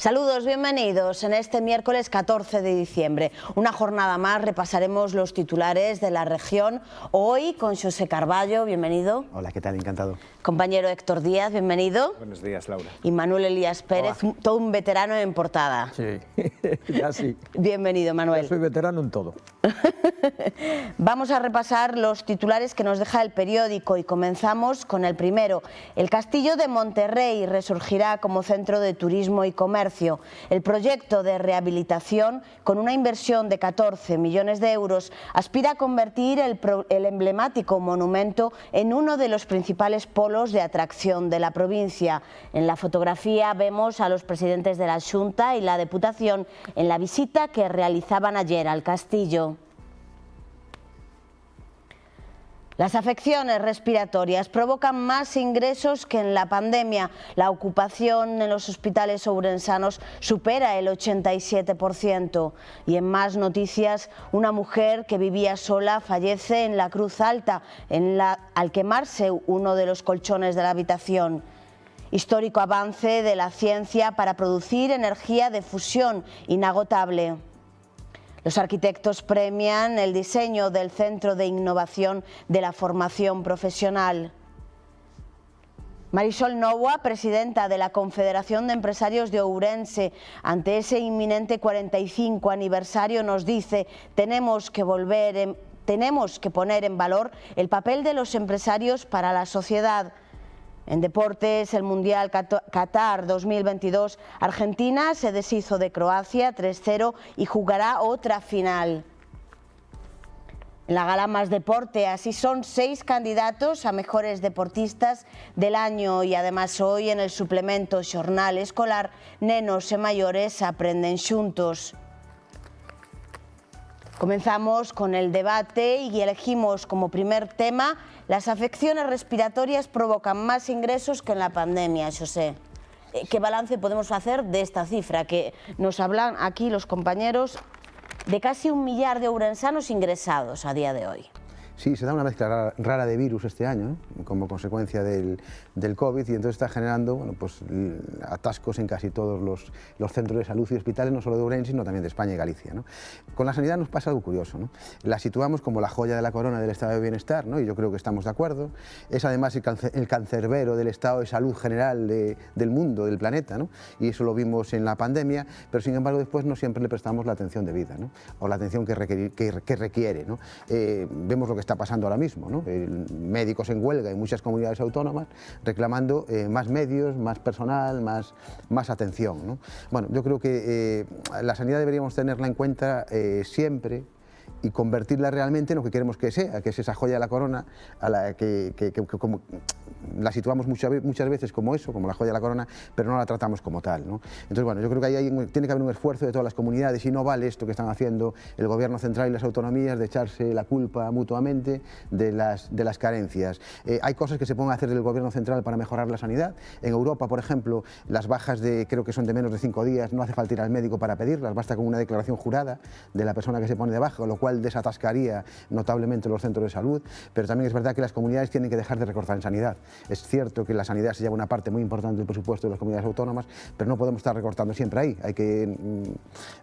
Saludos, bienvenidos en este miércoles 14 de diciembre. Una jornada más, repasaremos los titulares de la región. Hoy con Xosé Carballo, bienvenido. Hola, ¿qué tal? Encantado. Compañero Héctor Díaz, bienvenido. Buenos días, Laura. Y Manuel Elías Pérez, todo un veterano en portada. Sí, ya sí. Bienvenido, Manuel. Yo soy veterano en todo. Vamos a repasar los titulares que nos deja el periódico y comenzamos con el primero. El Castillo de Monterrey resurgirá como centro de turismo y comercio. El proyecto de rehabilitación, con una inversión de 14 millones de euros, aspira a convertir el emblemático monumento en uno de los principales polos de atracción de la provincia. En la fotografía vemos a los presidentes de la Xunta y la Deputación en la visita que realizaban ayer al castillo. Las afecciones respiratorias provocan más ingresos que en la pandemia. La ocupación en los hospitales ourensanos supera el 87%. Y en más noticias, una mujer que vivía sola fallece en la Cruz Alta al quemarse uno de los colchones de la habitación. Histórico avance de la ciencia para producir energía de fusión inagotable. Los arquitectos premian el diseño del Centro de Innovación de la Formación Profesional. Marisol Novoa, presidenta de la Confederación de Empresarios de Ourense, ante ese inminente 45 aniversario nos dice: tenemos que poner en valor el papel de los empresarios para la sociedad. En deportes, el Mundial Qatar 2022, Argentina se deshizo de Croacia 3-0 y jugará otra final. En la gala Más Deporte, así son 6 candidatos a mejores deportistas del año y además hoy en el suplemento Xornal Escolar, nenos e maiores aprenden xuntos. Comenzamos con el debate y elegimos como primer tema: las afecciones respiratorias provocan más ingresos que en la pandemia. Xosé, ¿qué balance podemos hacer de esta cifra que nos hablan aquí los compañeros de casi 1 millar de ourensanos ingresados a día de hoy? Sí, se da una mezcla rara de virus este año, como consecuencia del COVID, y entonces está generando atascos en casi todos los centros de salud y hospitales, no solo de Ourense, sino también de España y Galicia, ¿no? Con la sanidad nos pasa algo curioso, ¿no? La situamos como la joya de la corona del estado de bienestar, ¿no? Y yo creo que estamos de acuerdo. Es además el cancerbero del estado de salud general del mundo, del planeta, ¿no? Y eso lo vimos en la pandemia, pero sin embargo después no siempre le prestamos la atención debida, ¿no? O la atención que requiere, ¿no? Vemos lo que está pasando ahora mismo, ¿no? Médicos en huelga en muchas comunidades autónomas reclamando más medios, más personal, más atención, ¿no? Bueno, yo creo que la sanidad deberíamos tenerla en cuenta siempre y convertirla realmente en lo que queremos que sea, que es esa joya de la corona a la que como la situamos muchas veces como eso, como la joya de la corona, pero no la tratamos como tal, ¿no? Entonces, bueno, yo creo que ahí tiene que haber un esfuerzo de todas las comunidades y no vale esto que están haciendo el gobierno central y las autonomías de echarse la culpa mutuamente de las carencias. Hay cosas que se pueden hacer del gobierno central para mejorar la sanidad. En Europa, por ejemplo, las bajas creo que son de menos de 5 días, no hace falta ir al médico para pedirlas, basta con una declaración jurada de la persona que se pone de baja, lo cual desatascaría notablemente los centros de salud, pero también es verdad que las comunidades tienen que dejar de recortar en sanidad. Es cierto que la sanidad se lleva una parte muy importante del presupuesto de las comunidades autónomas, pero no podemos estar recortando siempre ahí, hay que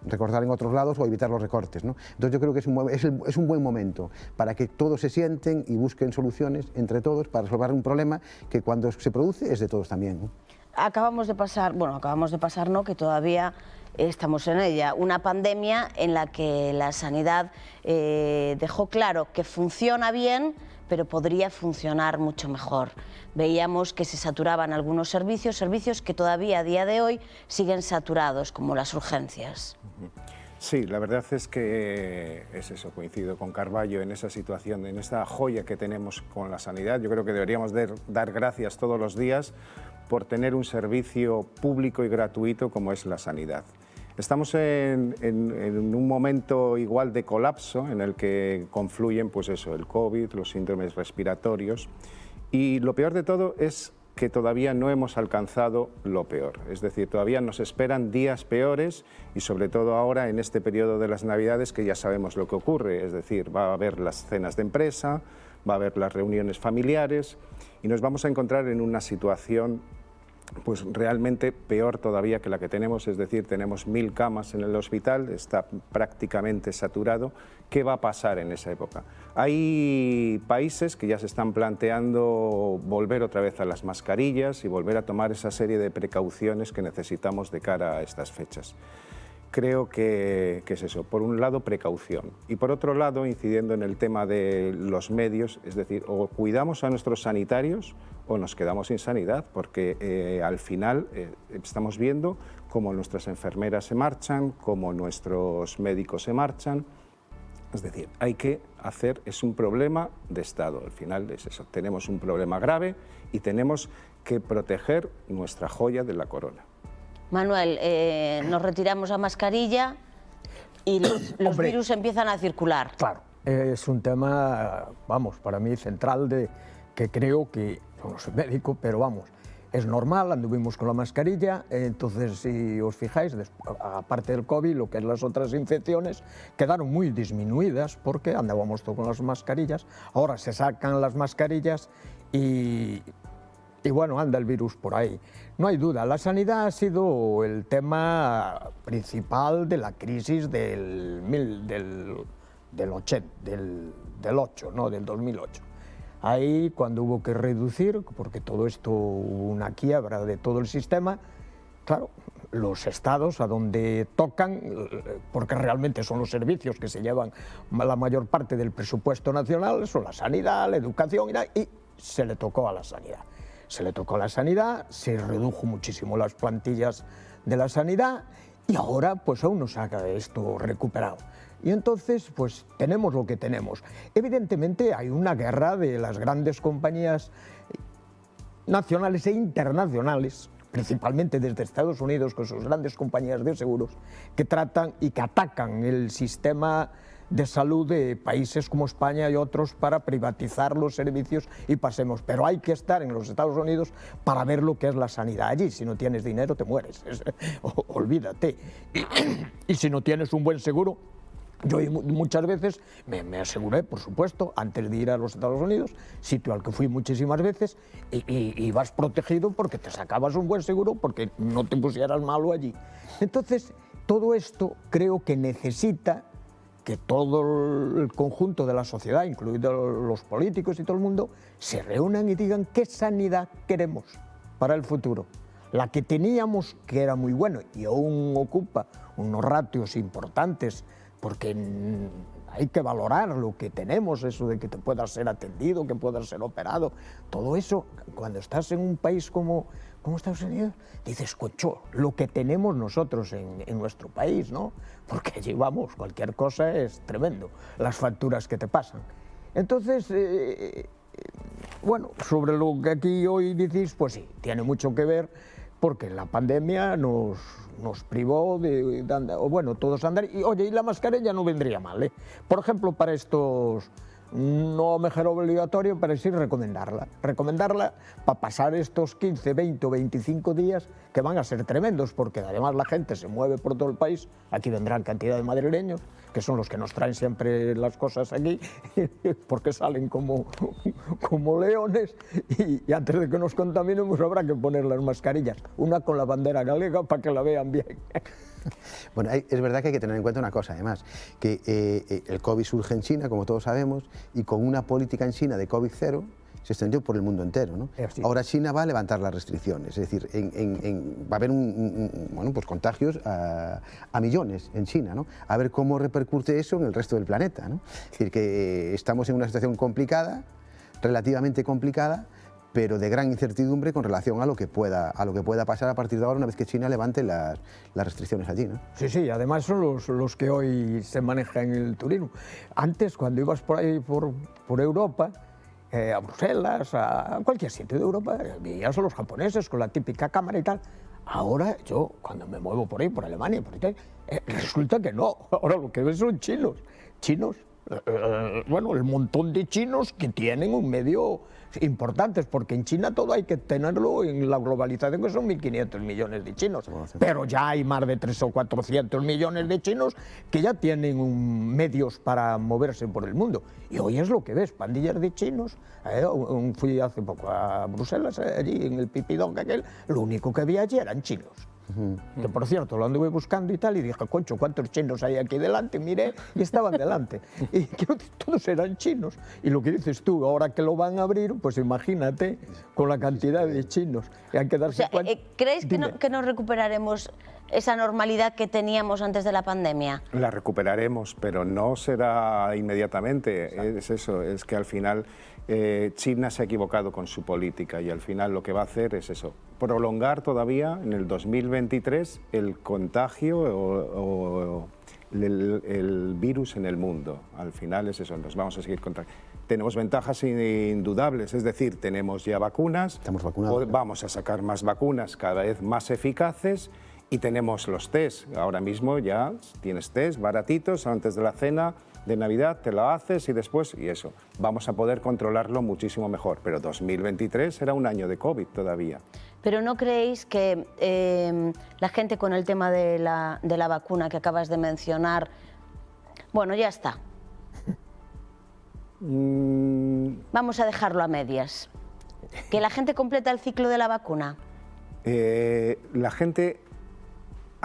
recortar en otros lados o evitar los recortes, ¿no? Entonces yo creo que es un buen momento para que todos se sienten y busquen soluciones entre todos para resolver un problema que cuando se produce es de todos también, ¿no? Acabamos de pasar, no, que todavía estamos en ella, una pandemia en la que la sanidad dejó claro que funciona bien, pero podría funcionar mucho mejor. Veíamos que se saturaban algunos servicios que todavía a día de hoy siguen saturados, como las urgencias. Sí, la verdad es que es eso, coincido con Carballo en esa situación, en esta joya que tenemos con la sanidad. Yo creo que deberíamos dar gracias todos los días por tener un servicio público y gratuito como es la sanidad. Estamos en un momento igual de colapso en el que confluyen pues eso, el COVID, los síndromes respiratorios, y lo peor de todo es que todavía no hemos alcanzado lo peor, es decir, todavía nos esperan días peores y sobre todo ahora en este periodo de las Navidades que ya sabemos lo que ocurre, es decir, va a haber las cenas de empresa, va a haber las reuniones familiares y nos vamos a encontrar en una situación pues realmente peor todavía que la que tenemos, es decir, tenemos 1000 camas en el hospital, está prácticamente saturado. ¿Qué va a pasar en esa época? Hay países que ya se están planteando volver otra vez a las mascarillas y volver a tomar esa serie de precauciones que necesitamos de cara a estas fechas. Creo que es eso, por un lado precaución y por otro lado incidiendo en el tema de los medios, es decir, o cuidamos a nuestros sanitarios o nos quedamos sin sanidad, porque al final estamos viendo cómo nuestras enfermeras se marchan, cómo nuestros médicos se marchan. Es decir, hay que hacer, es un problema de Estado, al final es eso, tenemos un problema grave y tenemos que proteger nuestra joya de la corona. Manuel, nos retiramos la mascarilla y los virus empiezan a circular. Claro, es un tema, vamos, para mí central, que creo que, no soy médico, pero vamos, es normal, anduvimos con la mascarilla, entonces si os fijáis, aparte del COVID, lo que es las otras infecciones, quedaron muy disminuidas porque andábamos todos con las mascarillas, ahora se sacan las mascarillas y bueno, anda el virus por ahí. No hay duda, la sanidad ha sido el tema principal de la crisis del 2008, ¿no? Del 2008. Ahí, cuando hubo que reducir, porque todo esto hubo una quiebra de todo el sistema, claro, los estados a donde tocan, porque realmente son los servicios que se llevan la mayor parte del presupuesto nacional, son la sanidad, la educación, y se le tocó a la sanidad. Se le tocó a la sanidad, se redujo muchísimo las plantillas de la sanidad y ahora pues aún no se ha esto recuperado. Y entonces pues tenemos lo que tenemos. Evidentemente hay una guerra de las grandes compañías nacionales e internacionales, principalmente desde Estados Unidos con sus grandes compañías de seguros, que tratan y que atacan el sistema de salud de países como España y otros para privatizar los servicios y pasemos. Pero hay que estar en los Estados Unidos para ver lo que es la sanidad allí. Si no tienes dinero te mueres, olvídate. Y si no tienes un buen seguro, yo muchas veces me aseguré, por supuesto, antes de ir a los Estados Unidos, sitio al que fui muchísimas veces, y vas protegido porque te sacabas un buen seguro porque no te pusieras malo allí. Entonces, todo esto creo que necesita que todo el conjunto de la sociedad, incluidos los políticos y todo el mundo, se reúnan y digan qué sanidad queremos para el futuro. La que teníamos, que era muy bueno y aún ocupa unos ratios importantes, porque hay que valorar lo que tenemos, eso de que te puedas ser atendido, que puedas ser operado, todo eso, cuando estás en un país como Estados Unidos, dices, cocho, lo que tenemos nosotros en nuestro país, ¿no? Porque allí, vamos, cualquier cosa es tremendo, las facturas que te pasan. Entonces, bueno, sobre lo que aquí hoy decís, pues sí, tiene mucho que ver, porque la pandemia nos privó de andar, bueno, todos andar, y oye, y la mascarilla no vendría mal, ¿eh? Por ejemplo, para estos, no mejor obligatorio, pero sí recomendarla para pasar estos 15, 20 o 25 días que van a ser tremendos, porque además la gente se mueve por todo el país, aquí vendrán cantidad de madrileños, que son los que nos traen siempre las cosas aquí, porque salen como leones, y antes de que nos contaminemos habrá que poner las mascarillas, una con la bandera galega para que la vean bien. Bueno, es verdad que hay que tener en cuenta una cosa, además, que el COVID surge en China, como todos sabemos, y con una política en China de COVID cero, se extendió por el mundo entero, ¿no? Ahora China va a levantar las restricciones, es decir, va a haber bueno, pues contagios a millones en China, ¿no? A ver cómo repercute eso en el resto del planeta, ¿no? Es decir, que estamos en una situación complicada, relativamente complicada, pero de gran incertidumbre con relación a lo que pueda pasar a partir de ahora, una vez que China levante las restricciones allí, ¿no? Sí, además son los que hoy se manejan en el turismo. Antes, cuando ibas por ahí, por Europa, a Bruselas, a cualquier sitio de Europa, veías a los japoneses con la típica cámara y tal. Ahora yo, cuando me muevo por ahí, por Alemania, por Italia, resulta que no. Ahora lo que ves son chinos bueno, el montón de chinos que tienen un medio importantes, porque en China todo hay que tenerlo en la globalización, que son 1.500 millones de chinos, pero ya hay más de 300 o 400 millones de chinos que ya tienen medios para moverse por el mundo. Y hoy es lo que ves, pandillas de chinos. Fui hace poco a Bruselas, allí en el pipidón aquel, lo único que había allí eran chinos. Que por cierto, lo anduve buscando y tal, y dije, concho, ¿cuántos chinos hay aquí delante? Miré y estaban delante. Y todos eran chinos. Y lo que dices tú, ahora que lo van a abrir, pues imagínate con la cantidad de chinos. Y hay que darse cuenta. ¿Creéis que no recuperaremos esa normalidad que teníamos antes de la pandemia? La recuperaremos, pero no será inmediatamente. Es eso, es que al final China se ha equivocado con su política y al final lo que va a hacer es eso, prolongar todavía en el 2023 el contagio o el virus en el mundo. Al final es eso, nos vamos a seguir contagiando. Tenemos ventajas indudables, es decir, tenemos ya vacunas, estamos vacunados, vamos a sacar más vacunas cada vez más eficaces. Y tenemos los test. Ahora mismo ya tienes test baratitos antes de la cena de Navidad, te lo haces y después, y eso. Vamos a poder controlarlo muchísimo mejor. Pero 2023 será un año de COVID todavía. Pero ¿no creéis que la gente con el tema de la vacuna que acabas de mencionar, bueno, ya está? Vamos a dejarlo a medias. ¿Que la gente completa el ciclo de la vacuna? La gente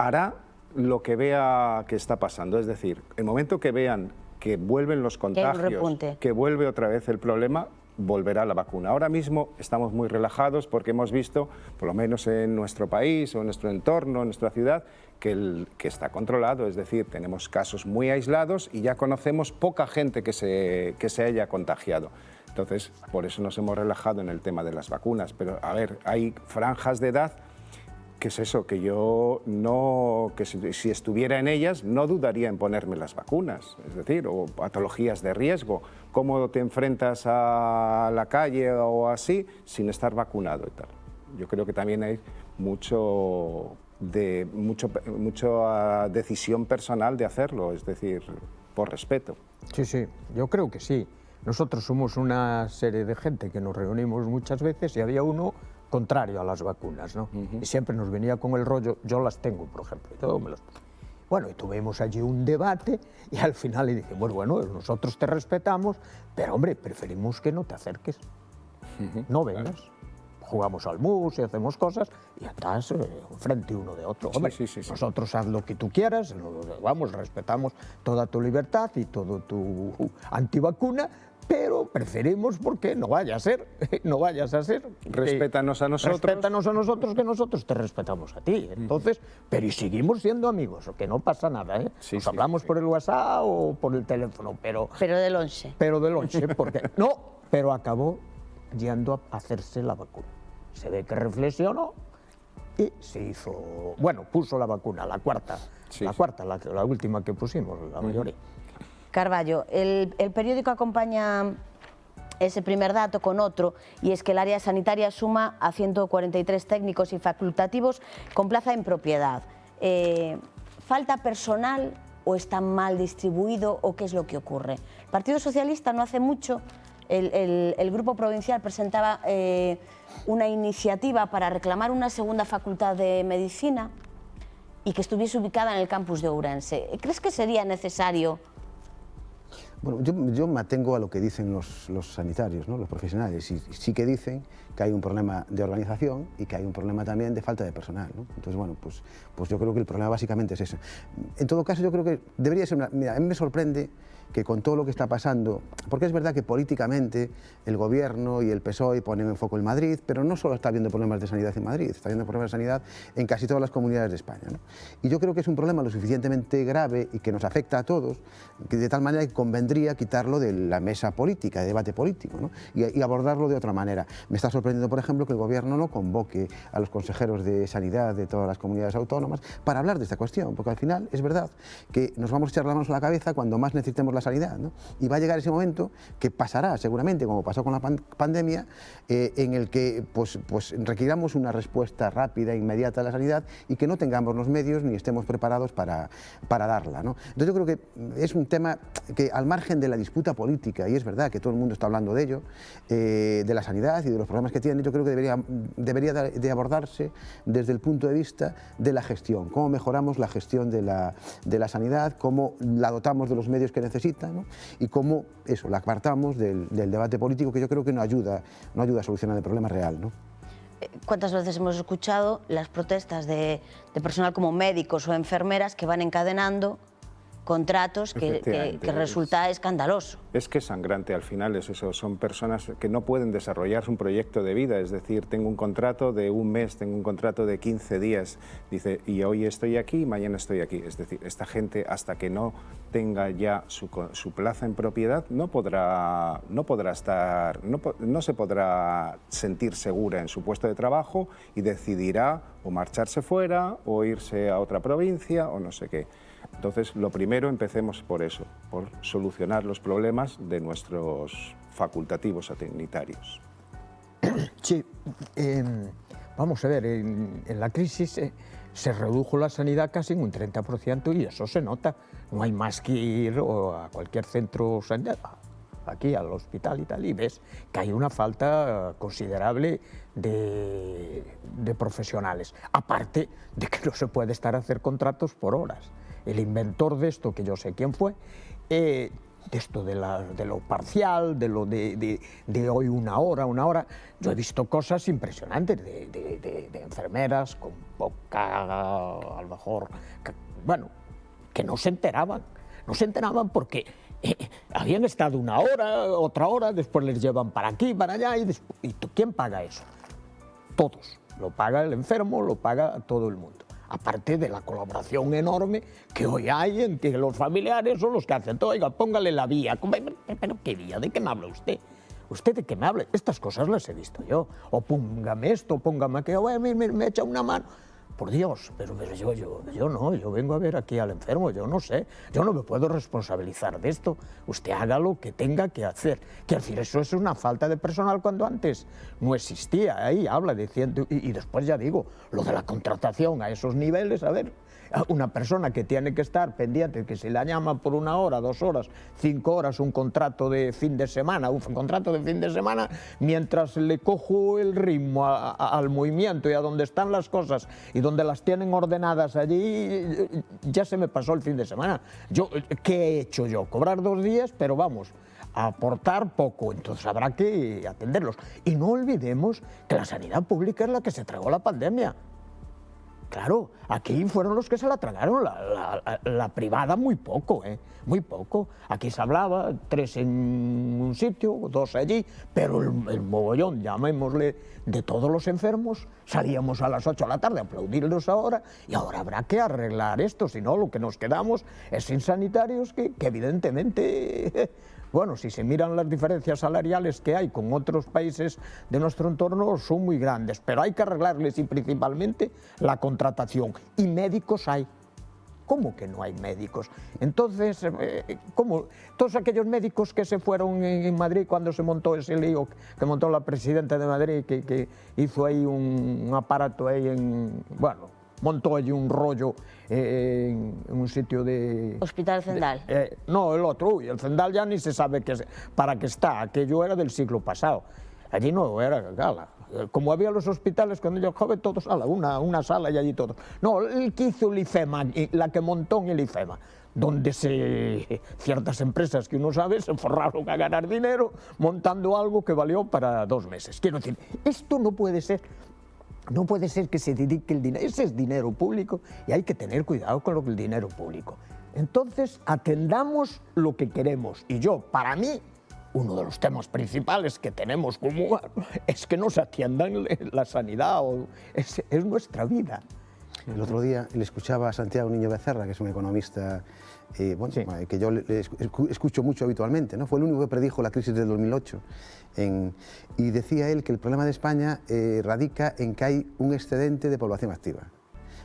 hará lo que vea que está pasando, es decir, el momento que vean que vuelven los contagios, que vuelve otra vez el problema, volverá la vacuna. Ahora mismo estamos muy relajados porque hemos visto, por lo menos en nuestro país o en nuestro entorno, en nuestra ciudad, que está controlado, es decir, tenemos casos muy aislados y ya conocemos poca gente que se haya contagiado. Entonces, por eso nos hemos relajado en el tema de las vacunas. Pero, a ver, hay franjas de edad que es eso, que yo no, que si estuviera en ellas no dudaría en ponerme las vacunas, es decir, o patologías de riesgo, cómo te enfrentas a la calle o así sin estar vacunado y tal. Yo creo que también hay mucha decisión personal de hacerlo, es decir, por respeto. Sí, sí, yo creo que sí. Nosotros somos una serie de gente que nos reunimos muchas veces y había uno contrario a las vacunas, ¿no? Y siempre nos venía con el rollo, yo las tengo, por ejemplo, yo me las pongo. Bueno, y tuvimos allí un debate y al final le dije, bueno, nosotros te respetamos, pero hombre, preferimos que no te acerques, no vengas. Jugamos al mus y hacemos cosas y estás frente uno de otro. Hombre, sí. Nosotros haz lo que tú quieras, vamos, respetamos toda tu libertad y todo tu antivacuna, pero preferimos porque no vaya a ser. Respétanos a nosotros. Respétanos a nosotros, que nosotros te respetamos a ti. Entonces, pero y seguimos siendo amigos, que no pasa nada, ¿eh? Nos hablamos por el WhatsApp o por el teléfono, pero... Pero del 11. Pero del 11, porque... No, pero acabó yendo a hacerse la vacuna. Se ve que reflexionó y se hizo... Bueno, puso la vacuna, la cuarta, la última que pusimos, la mayoría. Carballo, el periódico acompaña ese primer dato con otro, y es que el área sanitaria suma a 143 técnicos y facultativos con plaza en propiedad. ¿Falta personal o está mal distribuido o qué es lo que ocurre? El Partido Socialista no hace mucho, el Grupo Provincial presentaba una iniciativa para reclamar una segunda facultad de Medicina y que estuviese ubicada en el campus de Ourense. ¿Crees que sería necesario? Bueno, yo me atengo a lo que dicen los sanitarios, ¿no? Los profesionales, y sí que dicen que hay un problema de organización y que hay un problema también de falta de personal, ¿no? Entonces, bueno, pues yo creo que el problema básicamente es ese. En todo caso, yo creo que debería ser mira, a mí me sorprende que con todo lo que está pasando, porque es verdad que políticamente el Gobierno y el PSOE ponen en foco el Madrid, pero no solo está habiendo problemas de sanidad en Madrid, está habiendo problemas de sanidad en casi todas las comunidades de España, ¿no? Y yo creo que es un problema lo suficientemente grave y que nos afecta a todos, que de tal manera que convendría quitarlo de la mesa política, de debate político, ¿no? Y abordarlo de otra manera. Me está sorprendiendo, por ejemplo, que el Gobierno no convoque a los consejeros de sanidad de todas las comunidades autónomas para hablar de esta cuestión, porque al final es verdad que nos vamos a echar las manos a la cabeza cuando más necesitemos la sanidad, ¿no? Y va a llegar ese momento que pasará seguramente, como pasó con la pandemia, en el que pues requiramos una respuesta rápida e inmediata a la sanidad y que no tengamos los medios ni estemos preparados para darla, ¿no? Entonces yo creo que es un tema que al margen margen de la disputa política, y es verdad que todo el mundo está hablando de ello, de la sanidad y de los problemas que tiene, yo creo que debería de abordarse desde el punto de vista de la gestión, cómo mejoramos la gestión de la sanidad, cómo la dotamos de los medios que necesita, ¿no? Y cómo la apartamos del debate político, que yo creo que no ayuda a solucionar el problema real, ¿no? ¿Cuántas veces hemos escuchado las protestas de personal como médicos o enfermeras que van encadenando contratos que resulta escandaloso? Es que es sangrante, al final es eso, son personas que no pueden desarrollar un proyecto de vida, es decir, tengo un contrato de un mes, tengo un contrato de 15 días, dice, y hoy estoy aquí, mañana estoy aquí, es decir, esta gente hasta que no tenga ya su plaza en propiedad no se podrá sentir segura en su puesto de trabajo y decidirá o marcharse fuera o irse a otra provincia o no sé qué. Entonces, lo primero, empecemos por eso, por solucionar los problemas de nuestros facultativos sanitarios. Sí, vamos a ver, en la crisis se redujo la sanidad casi en un 30% y eso se nota. No hay más que ir a cualquier centro sanitario, aquí al hospital y tal, y ves que hay una falta considerable de profesionales. Aparte de que no se puede estar a hacer contratos por horas. El inventor de esto, que yo sé quién fue, de esto de lo parcial, de hoy una hora, yo he visto cosas impresionantes de enfermeras con poca, a lo mejor, bueno, que no se enteraban porque habían estado una hora, otra hora, después les llevan para aquí, para allá, ¿y quién paga eso? Todos, lo paga el enfermo, lo paga todo el mundo. Aparte de la colaboración enorme que hoy hay en que los familiares son los que hacen todo. Oiga, póngale la vía. ¿Pero qué vía? ¿De qué me habla usted? ¿Usted de qué me habla? Estas cosas las he visto yo. O póngame esto, póngame aquello, me echa una mano. Por Dios, pero yo no, yo vengo a ver aquí al enfermo, yo no sé, yo no me puedo responsabilizar de esto. Usted haga lo que tenga que hacer. Quiero decir, eso es una falta de personal cuando antes no existía. Ahí habla diciendo, y después ya digo, lo de la contratación a esos niveles, a ver, una persona que tiene que estar pendiente, que si la llaman por 1 hora, 2 horas, 5 horas, un contrato de fin de semana, mientras le cojo el ritmo al movimiento y a donde están las cosas y donde las tienen ordenadas allí, ya se me pasó el fin de semana. ¿Qué he hecho yo? Cobrar 2 días, pero vamos, a aportar poco, entonces habrá que atenderlos. Y no olvidemos que la sanidad pública es la que se tragó la pandemia. Claro, aquí fueron los que se la tragaron, la privada muy poco, muy poco. Aquí se hablaba 3 en un sitio, 2 allí, pero el mogollón, llamémosle, de todos los enfermos, salíamos a las 8 de la tarde a aplaudirlos ahora, y ahora habrá que arreglar esto, si no lo que nos quedamos es sin sanitarios que evidentemente... Bueno, si se miran las diferencias salariales que hay con otros países de nuestro entorno, son muy grandes, pero hay que arreglarles y principalmente la contratación. Y médicos hay. ¿Cómo que no hay médicos? Entonces, ¿cómo? Todos aquellos médicos que se fueron en Madrid cuando se montó ese lío, que montó la presidenta de Madrid, que hizo ahí un aparato ahí montó allí un rollo en un sitio de... Hospital Zendal. No, el otro, el Zendal ya ni se sabe para qué está, aquello era del siglo pasado. Allí no era gala. Como había los hospitales cuando yo joven, todos a una sala y allí todos. No, el que hizo el IFEMA, la que montó en el IFEMA, donde ciertas empresas que uno sabe se forraron a ganar dinero montando algo que valió para 2 meses. Quiero decir, esto no puede ser. No puede ser que se dedique el dinero, ese es dinero público y hay que tener cuidado con el dinero público. Entonces, atendamos lo que queremos. Y para mí, uno de los temas principales que tenemos como es que nos atiendan la sanidad, es nuestra vida. El otro día le escuchaba a Santiago Niño Becerra, que es un economista sí, que yo le escucho mucho habitualmente, ¿no? Fue el único que predijo la crisis del 2008. Y decía él que el problema de España radica en que hay un excedente de población activa.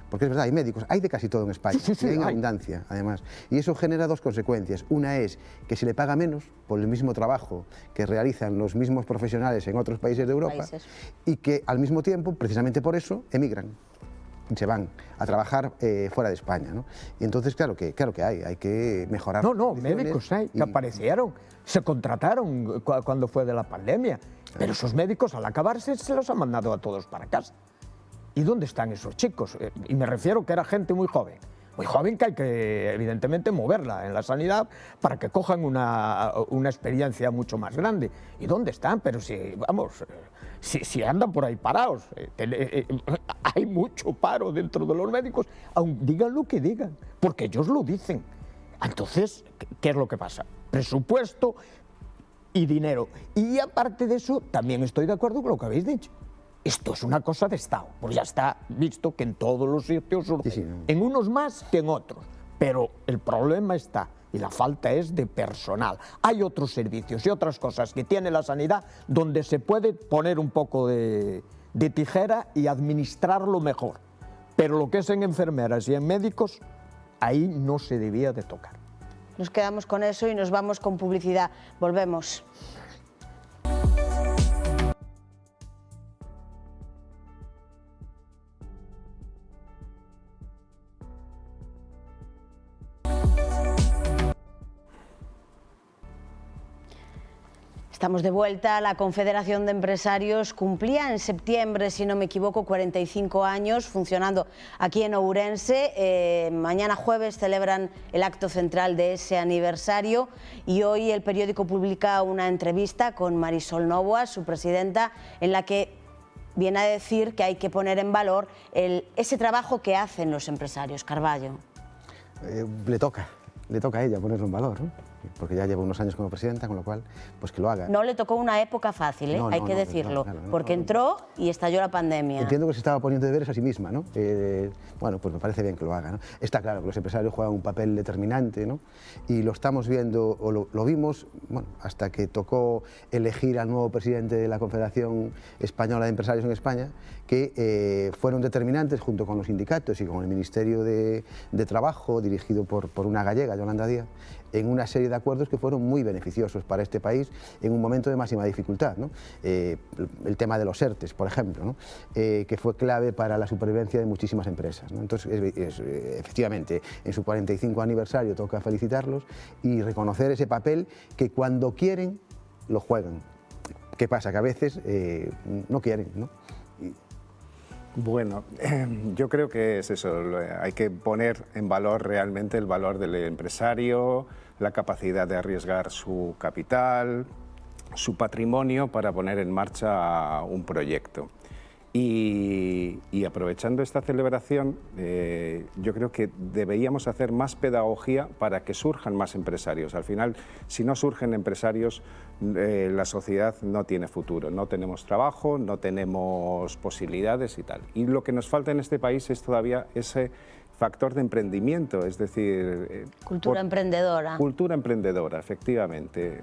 Porque es verdad, hay médicos, hay de casi todo en España, en abundancia además. Y eso genera 2 consecuencias. Una es que se le paga menos por el mismo trabajo que realizan los mismos profesionales en otros países de Europa y que al mismo tiempo, precisamente por eso, emigran. se van a trabajar fuera de España, ¿no? Y entonces, claro que hay que mejorar. No, médicos hay, que aparecieron, se contrataron cuando fue de la pandemia, pero esos médicos al acabarse se los han mandado a todos para casa. ¿Y dónde están esos chicos? Y me refiero que era gente muy joven que hay que evidentemente moverla en la sanidad para que cojan una experiencia mucho más grande. ¿Y dónde están? Pero si, vamos, si andan por ahí parados, hay mucho paro dentro de los médicos, aun digan lo que digan, porque ellos lo dicen. Entonces, ¿qué es lo que pasa? Presupuesto y dinero. Y aparte de eso, también estoy de acuerdo con lo que habéis dicho. Esto es una cosa de Estado, pues ya está visto que en todos los sitios surge, en unos más que en otros, pero el problema está, y la falta es de personal. Hay otros servicios y otras cosas que tiene la sanidad donde se puede poner un poco de tijera y administrarlo mejor, pero lo que es en enfermeras y en médicos, ahí no se debía de tocar. Nos quedamos con eso y nos vamos con publicidad. Volvemos. Estamos de vuelta. La Confederación de Empresarios cumplía en septiembre, si no me equivoco, 45 años funcionando aquí en Ourense. Mañana jueves celebran el acto central de ese aniversario y hoy el periódico publica una entrevista con Marisol Novoa, su presidenta, en la que viene a decir que hay que poner en valor ese trabajo que hacen los empresarios. Carballo. Le toca a ella ponerlo en valor, ¿no? Porque ya lleva unos años como presidenta, con lo cual, pues que lo haga. No le tocó una época fácil, hay que decirlo, claro, porque entró y estalló la pandemia. Entiendo que se estaba poniendo deberes a sí misma, ¿no? Bueno, pues me parece bien que lo haga, ¿no? Está claro que los empresarios juegan un papel determinante, ¿no? Y lo estamos viendo, o lo vimos, bueno, hasta que tocó elegir al nuevo presidente de la Confederación Española de Empresarios en España, que fueron determinantes junto con los sindicatos y con el Ministerio de Trabajo, dirigido por una gallega, Yolanda Díaz, en una serie de acuerdos que fueron muy beneficiosos para este país en un momento de máxima dificultad, ¿no? El tema de los ERTES, por ejemplo, ¿no? Que fue clave para la supervivencia de muchísimas empresas, ¿no? Entonces, efectivamente, en su 45 aniversario toca felicitarlos y reconocer ese papel que cuando quieren lo juegan. ¿Qué pasa? Que a veces no quieren, ¿no? Bueno, yo creo que es eso, hay que poner en valor realmente el valor del empresario, la capacidad de arriesgar su capital, su patrimonio para poner en marcha un proyecto. Y aprovechando esta celebración, yo creo que deberíamos hacer más pedagogía para que surjan más empresarios. Al final, si no surgen empresarios, la sociedad no tiene futuro, no tenemos trabajo, no tenemos posibilidades y tal. Y lo que nos falta en este país es todavía ese factor de emprendimiento, es decir... Cultura emprendedora. Cultura emprendedora, efectivamente.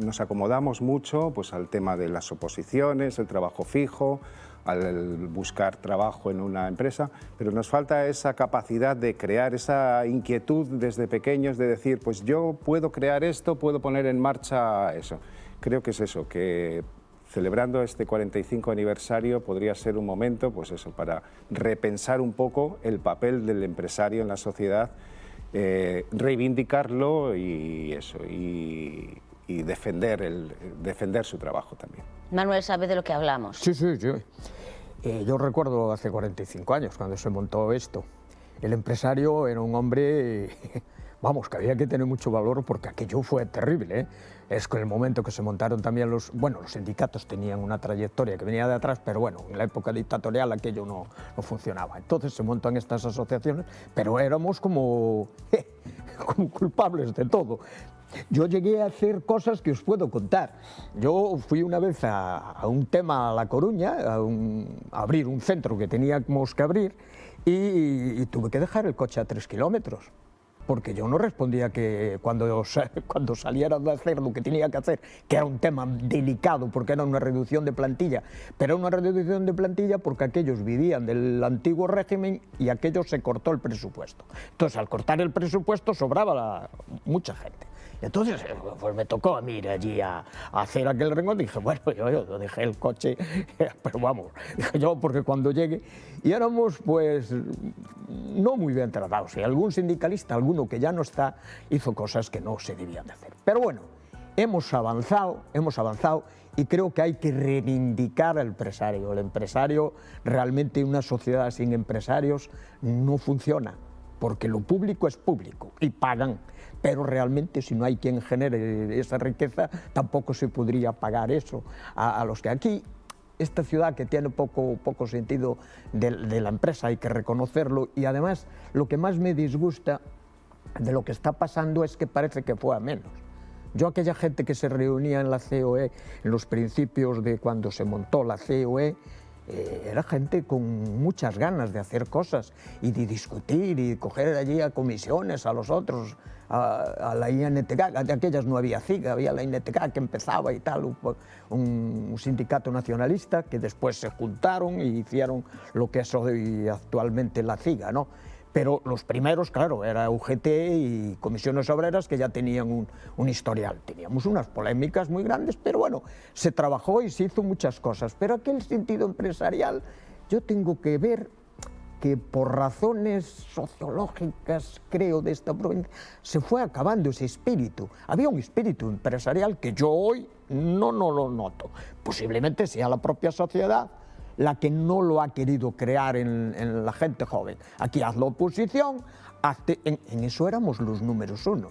Nos acomodamos mucho pues, al tema de las oposiciones, el trabajo fijo, al buscar trabajo en una empresa, pero nos falta esa capacidad de crear esa inquietud desde pequeños de decir, pues yo puedo crear esto, puedo poner en marcha eso. Creo que es eso, que celebrando este 45 aniversario podría ser un momento pues eso, para repensar un poco el papel del empresario en la sociedad, reivindicarlo y eso, y defender su trabajo también. Manuel sabe de lo que hablamos. Sí. Yo recuerdo hace 45 años cuando se montó esto. El empresario era un hombre, vamos, que había que tener mucho valor porque aquello fue terrible, ¿eh? Es que en el momento que se montaron también los sindicatos tenían una trayectoria que venía de atrás, pero bueno, en la época dictatorial aquello no funcionaba. Entonces se montan estas asociaciones, pero éramos como culpables de todo. Yo llegué a hacer cosas que os puedo contar. Yo fui una vez a un tema a La Coruña, a abrir un centro que teníamos que abrir y tuve que dejar el coche a 3 kilómetros. Porque yo no respondía que cuando saliera de hacer lo que tenía que hacer, que era un tema delicado porque era una reducción de plantilla, pero era una reducción de plantilla porque aquellos vivían del antiguo régimen y aquello se cortó el presupuesto. Entonces, al cortar el presupuesto sobraba mucha gente. Entonces, pues me tocó a mí ir allí a hacer aquel renglón. Dije, bueno, yo dejé el coche, pero vamos, dije yo, porque cuando llegue, y éramos pues no muy bien tratados. Y algún sindicalista, alguno que ya no está, hizo cosas que no se debían de hacer. Pero bueno, hemos avanzado, y creo que hay que reivindicar al empresario. El empresario, realmente una sociedad sin empresarios no funciona, porque lo público es público y pagan, pero realmente si no hay quien genere esa riqueza, tampoco se podría pagar eso a los que aquí. Esta ciudad que tiene poco sentido de la empresa, hay que reconocerlo, y además lo que más me disgusta de lo que está pasando es que parece que fue a menos. Yo, aquella gente que se reunía en la COE en los principios de cuando se montó la COE, era gente con muchas ganas de hacer cosas y de discutir y de coger allí a comisiones a los otros, a la INTK. De aquellas no había CIGA, había la INTK que empezaba y tal, un sindicato nacionalista que después se juntaron y hicieron lo que es hoy actualmente la CIGA, ¿no? Pero los primeros, claro, era UGT y Comisiones Obreras, que ya tenían un historial. Teníamos unas polémicas muy grandes, pero bueno, se trabajó y se hizo muchas cosas. Pero aquel sentido empresarial, yo tengo que ver que por razones sociológicas, creo, de esta provincia, se fue acabando ese espíritu. Había un espíritu empresarial que yo hoy no lo noto. Posiblemente sea la propia sociedad la que no lo ha querido crear en la gente joven. Aquí haz la oposición, en eso éramos los números unos.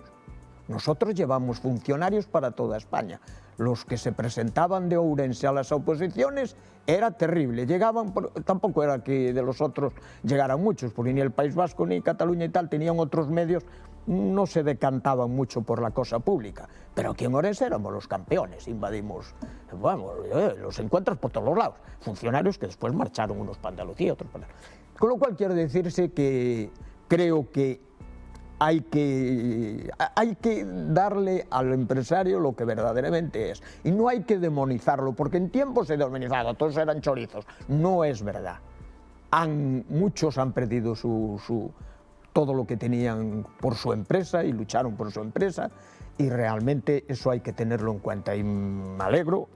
Nosotros llevamos funcionarios para toda España. Los que se presentaban de Ourense a las oposiciones era terrible. Llegaban, tampoco era que de los otros llegaran muchos, porque ni el País Vasco ni Cataluña y tal tenían otros medios, no se decantaban mucho por la cosa pública. Pero aquí en Ourense éramos los campeones, invadimos, bueno, los encuentros por todos los lados. Funcionarios que después marcharon, unos para Andalucía, otros para... Con lo cual quiere decirse que creo que hay que darle al empresario lo que verdaderamente es. Y no hay que demonizarlo, porque en tiempos se demonizaba, todos eran chorizos. No es verdad. Muchos han perdido todo lo que tenían por su empresa y lucharon por su empresa, y realmente eso hay que tenerlo en cuenta. Y me alegro,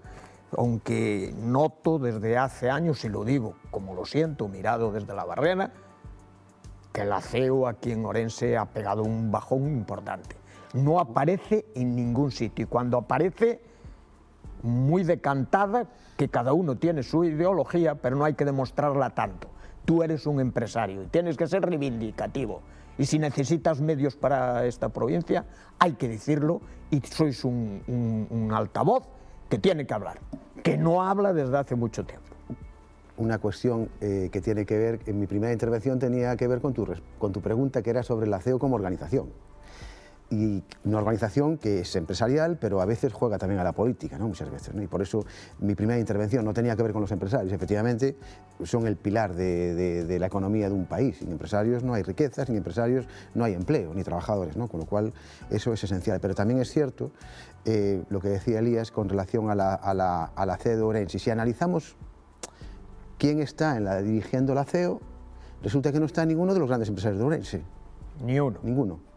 aunque noto desde hace años, y lo digo como lo siento, mirado desde la barrera, que la CEO aquí en Ourense ha pegado un bajón importante. No aparece en ningún sitio, y cuando aparece, muy decantada, que cada uno tiene su ideología, pero no hay que demostrarla tanto. Tú eres un empresario y tienes que ser reivindicativo. Y si necesitas medios para esta provincia, hay que decirlo, y sois un altavoz que tiene que hablar, que no habla desde hace mucho tiempo. Una cuestión que tiene que ver, en mi primera intervención tenía que ver con tu pregunta, que era sobre la CEO como organización. Y una organización que es empresarial, pero a veces juega también a la política, ¿no? Muchas veces, ¿no? Y por eso mi primera intervención no tenía que ver con los empresarios. Efectivamente, son el pilar de la economía de un país. Sin empresarios no hay riqueza, sin empresarios no hay empleo, ni trabajadores, ¿no? Con lo cual, eso es esencial. Pero también es cierto lo que decía Elías con relación a la CEO de Ourense. Si analizamos quién está dirigiendo la CEO, resulta que no está ninguno de los grandes empresarios de Ourense. Ni uno. Ninguno.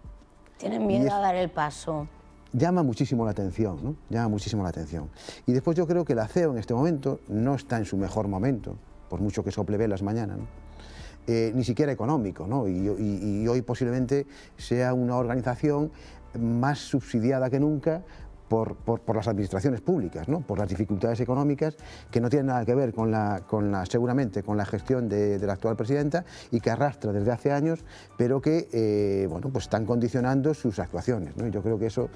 Tienen miedo a dar el paso. Llama muchísimo la atención, ¿no? Llama muchísimo la atención. Y después yo creo que la CEO en este momento no está en su mejor momento, por mucho que sople velas mañana, ¿no? Ni siquiera económico, ¿no? Y hoy posiblemente sea una organización más subsidiada que nunca por las administraciones públicas, ¿no? Por las dificultades económicas que no tienen nada que ver seguramente con la gestión de la actual presidenta, y que arrastra desde hace años, pero que bueno, pues están condicionando sus actuaciones, ¿no? Y yo creo que eso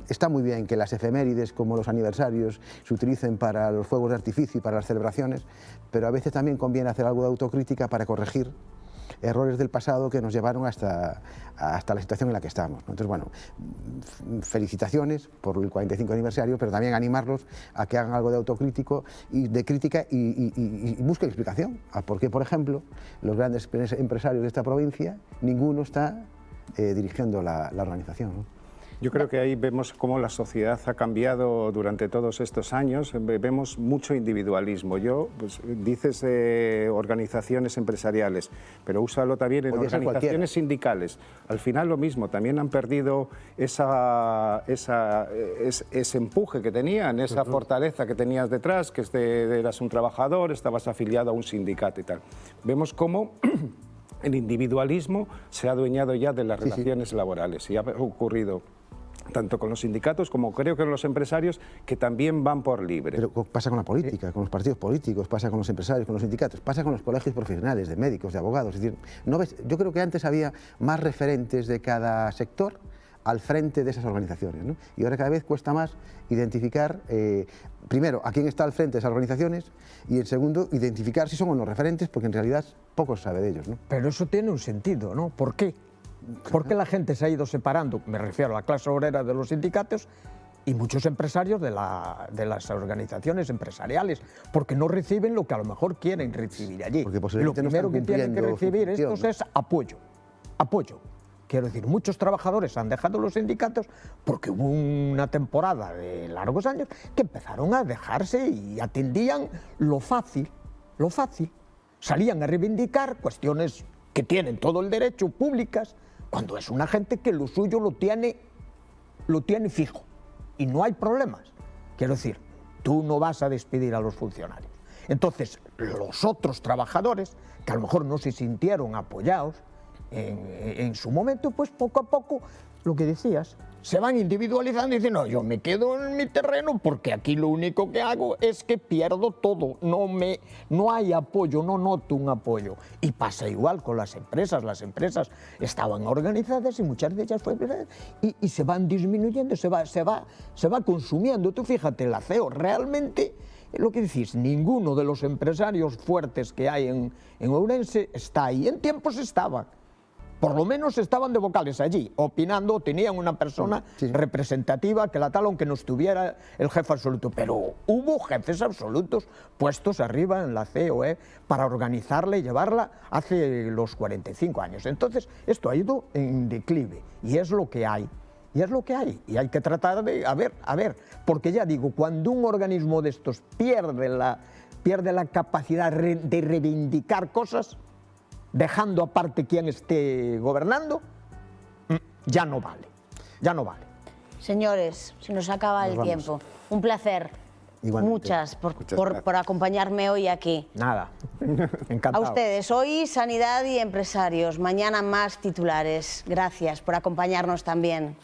está muy bien, que las efemérides como los aniversarios se utilicen para los fuegos de artificio y para las celebraciones, pero a veces también conviene hacer algo de autocrítica para corregir errores del pasado que nos llevaron hasta la situación en la que estamos, ¿no? Entonces, bueno, felicitaciones por el 45 aniversario, pero también animarlos a que hagan algo de autocrítico y de crítica y busquen explicación a por qué, por ejemplo, los grandes empresarios de esta provincia, ninguno está dirigiendo la organización, ¿no? Yo creo que ahí vemos cómo la sociedad ha cambiado durante todos estos años, vemos mucho individualismo. Pues, dices organizaciones empresariales, pero úsalo también en organizaciones sindicales. Al final lo mismo, también han perdido ese empuje que tenían, esa fortaleza que tenías detrás, que eras un trabajador, estabas afiliado a un sindicato y tal. Vemos cómo el individualismo se ha adueñado ya de las relaciones laborales y ha ocurrido tanto con los sindicatos como creo que con los empresarios, que también van por libre. Pero pasa con la política, con los partidos políticos, pasa con los empresarios, con los sindicatos, pasa con los colegios profesionales, de médicos, de abogados. Es decir, ¿no ves? Yo creo que antes había más referentes de cada sector al frente de esas organizaciones, ¿no? Y ahora cada vez cuesta más identificar, primero, a quién está al frente de esas organizaciones y, en segundo, identificar si son o no referentes, porque en realidad poco se sabe de ellos, ¿no? Pero eso tiene un sentido, ¿no? ¿Por qué? ¿Por qué la gente se ha ido separando? Me refiero a la clase obrera de los sindicatos y muchos empresarios de las organizaciones empresariales, porque no reciben lo que a lo mejor quieren recibir allí. Lo primero que tienen que recibir estos es apoyo. Apoyo. Quiero decir, muchos trabajadores han dejado los sindicatos porque hubo una temporada de largos años que empezaron a dejarse y atendían lo fácil, lo fácil. Salían a reivindicar cuestiones que tienen todo el derecho, públicas, cuando es una gente que lo suyo lo tiene fijo y no hay problemas. Quiero decir, tú no vas a despedir a los funcionarios. Entonces, los otros trabajadores, que a lo mejor no se sintieron apoyados en su momento, pues poco a poco, lo que decías, se van individualizando y dicen, no, yo me quedo en mi terreno porque aquí lo único que hago es que pierdo todo, no hay apoyo, no noto un apoyo. Y pasa igual con las empresas estaban organizadas y muchas de ellas y se van disminuyendo, se va consumiendo. Tú fíjate, la CEO, realmente, lo que decís, ninguno de los empresarios fuertes que hay en Ourense está ahí. En tiempos estaban. Por lo menos estaban de vocales allí, opinando, tenían una persona representativa que la tal, aunque no estuviera el jefe absoluto. Pero hubo jefes absolutos puestos arriba en la COE para organizarla y llevarla hace los 45 años. Entonces, esto ha ido en declive y es lo que hay. Y es lo que hay. Y hay que tratar de, a ver, porque ya digo, cuando un organismo de estos pierde la capacidad de reivindicar cosas, dejando aparte quien esté gobernando, ya no vale, ya no vale. Señores, se nos acaba el tiempo. Un placer. Igualmente. Muchas por acompañarme hoy aquí. Nada, encantado. A ustedes, hoy Sanidad y Empresarios, mañana más titulares. Gracias por acompañarnos también.